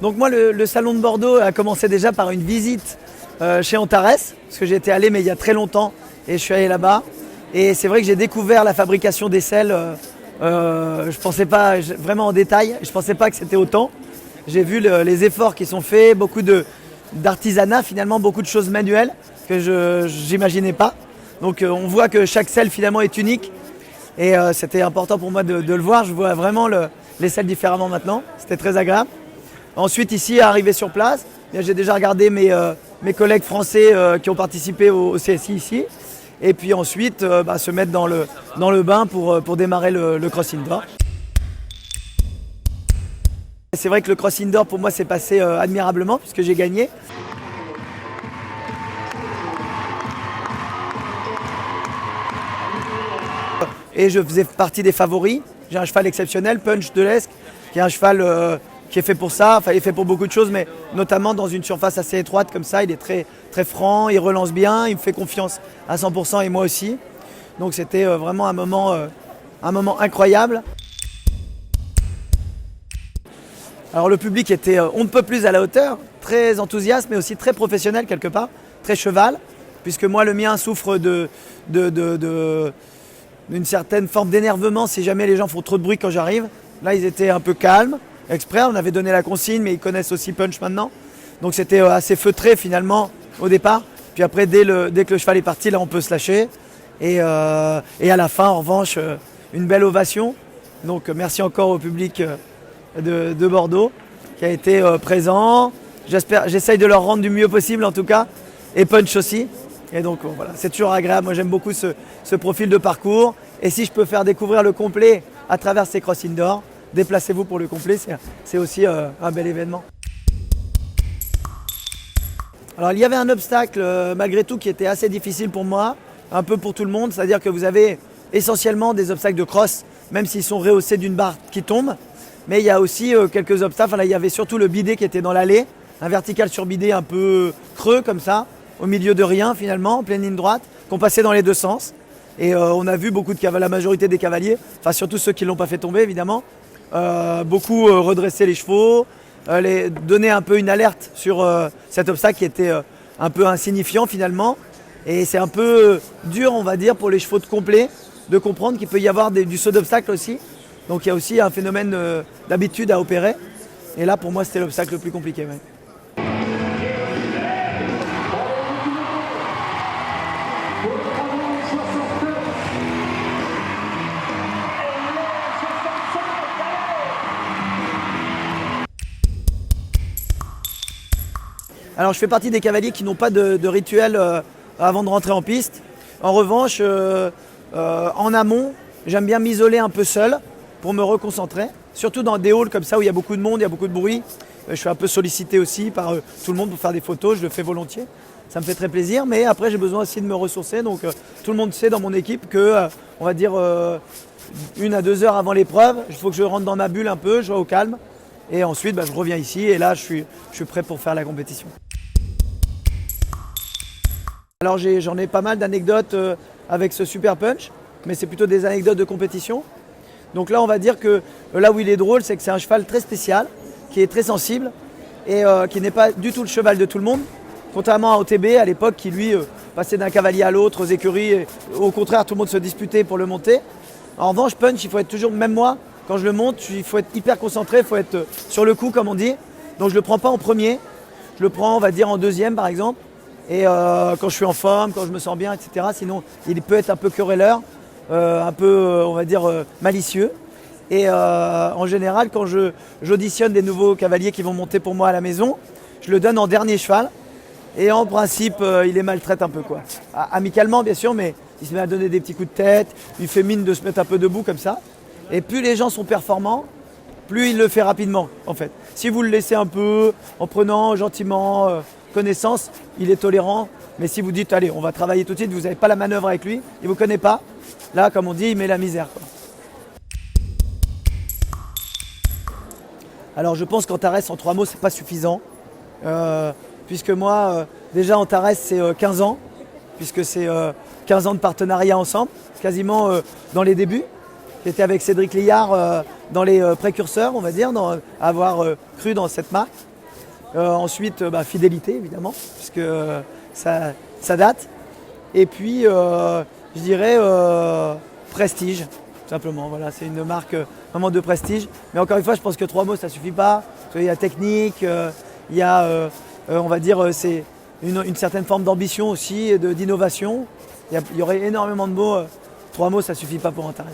Donc moi, le salon de Bordeaux a commencé déjà par une visite chez Antares, parce que j'étais allé mais il y a très longtemps et je suis allé là-bas. Et c'est vrai que j'ai découvert la fabrication des selles, je pensais pas vraiment en détail, je pensais pas que c'était autant. J'ai vu les efforts qui sont faits, beaucoup d'artisanat finalement, beaucoup de choses manuelles que je n'imaginais pas. Donc on voit que chaque selle finalement est unique et c'était important pour moi de le voir. Je vois vraiment les selles différemment maintenant, c'était très agréable. Ensuite ici, arrivé sur place, j'ai déjà regardé mes collègues français qui ont participé au CSI ici. Et puis ensuite se mettre dans le bain pour démarrer le cross indoor. C'est vrai que le cross indoor pour moi s'est passé admirablement puisque j'ai gagné. Et je faisais partie des favoris. J'ai un cheval exceptionnel, Punch de l'Esque, qui est un cheval qui est fait pour ça, enfin il est fait pour beaucoup de choses, mais notamment dans une surface assez étroite comme ça, il est très, très franc, il relance bien, il me fait confiance à 100% et moi aussi. Donc c'était vraiment un moment incroyable. Alors le public était on ne peut plus à la hauteur, très enthousiaste mais aussi très professionnel quelque part, très cheval, puisque moi le mien souffre d'une certaine forme d'énervement si jamais les gens font trop de bruit quand j'arrive. Là ils étaient un peu calmes. Exprès, on avait donné la consigne, mais ils connaissent aussi Punch maintenant. Donc c'était assez feutré finalement au départ. Puis après, dès que le cheval est parti, là on peut se lâcher. Et à la fin, en revanche, une belle ovation. Donc merci encore au public de Bordeaux qui a été présent. J'essaye de leur rendre du mieux possible en tout cas. Et Punch aussi. Et donc voilà, c'est toujours agréable. Moi j'aime beaucoup ce profil de parcours. Et si je peux faire découvrir le complet à travers ces cross indoor, déplacez-vous pour le complet, c'est aussi un bel événement. Alors il y avait un obstacle malgré tout qui était assez difficile pour moi, un peu pour tout le monde, c'est-à-dire que vous avez essentiellement des obstacles de cross, même s'ils sont rehaussés d'une barre qui tombe, mais il y a aussi quelques obstacles. Enfin, là, il y avait surtout le bidet qui était dans l'allée, un vertical sur bidet un peu creux comme ça, au milieu de rien finalement, en pleine ligne droite, qu'on passait dans les deux sens. Et on a vu beaucoup la majorité des cavaliers, enfin surtout ceux qui ne l'ont pas fait tomber évidemment, beaucoup redresser les chevaux, donner un peu une alerte sur cet obstacle qui était un peu insignifiant finalement. Et c'est un peu dur, on va dire, pour les chevaux de complet de comprendre qu'il peut y avoir du saut d'obstacle aussi. Donc il y a aussi un phénomène d'habitude à opérer. Et là, pour moi, c'était l'obstacle le plus compliqué. Ouais. Alors je fais partie des cavaliers qui n'ont pas de rituel avant de rentrer en piste. En revanche, en amont, j'aime bien m'isoler un peu seul pour me reconcentrer. Surtout dans des halls comme ça où il y a beaucoup de monde, il y a beaucoup de bruit. Je suis un peu sollicité aussi par tout le monde pour faire des photos, je le fais volontiers. Ça me fait très plaisir, mais après j'ai besoin aussi de me ressourcer. Donc tout le monde sait dans mon équipe que, on va dire, 1 à 2 heures avant l'épreuve, il faut que je rentre dans ma bulle un peu, je sois au calme. Et ensuite, je reviens ici et là, je suis prêt pour faire la compétition. Alors j'en ai pas mal d'anecdotes avec ce Super Punch, mais c'est plutôt des anecdotes de compétition. Donc là, on va dire que là où il est drôle, c'est que c'est un cheval très spécial, qui est très sensible et qui n'est pas du tout le cheval de tout le monde. Contrairement à OTB à l'époque qui lui passait d'un cavalier à l'autre aux écuries. Et, au contraire, tout le monde se disputait pour le monter. En revanche, Punch, il faut être toujours, même moi, quand je le monte, il faut être hyper concentré, il faut être sur le coup comme on dit. Donc je ne le prends pas en premier, je le prends on va dire en deuxième par exemple. Et quand je suis en forme, quand je me sens bien, etc. Sinon, il peut être un peu querelleur, un peu, on va dire, malicieux. Et en général, quand j'auditionne des nouveaux cavaliers qui vont monter pour moi à la maison, je le donne en dernier cheval. Et en principe, il les maltraite un peu, quoi. Amicalement, bien sûr, mais il se met à donner des petits coups de tête. Il fait mine de se mettre un peu debout comme ça. Et plus les gens sont performants, plus il le fait rapidement, en fait. Si vous le laissez un peu, en prenant gentiment connaissance, il est tolérant. Mais si vous dites, allez, on va travailler tout de suite, vous n'avez pas la manœuvre avec lui, il ne vous connaît pas. Là, comme on dit, il met la misère, quoi. Alors je pense qu'Antares, en 3 mots, c'est pas suffisant. Puisque moi, déjà Antares, c'est 15 ans. Puisque c'est 15 ans de partenariat ensemble, quasiment dans les débuts. J'étais avec Cédric Liard dans les précurseurs, on va dire, avoir cru dans cette marque. Ensuite, fidélité, évidemment, puisque ça date. Et puis, je dirais prestige, tout simplement. Voilà, c'est une marque vraiment de prestige. Mais encore une fois, je pense que 3 mots, ça ne suffit pas. Il y a technique, il y a, on va dire, c'est une certaine forme d'ambition aussi, d'innovation. Il y aurait énormément de mots. 3 mots, ça ne suffit pas pour Antares.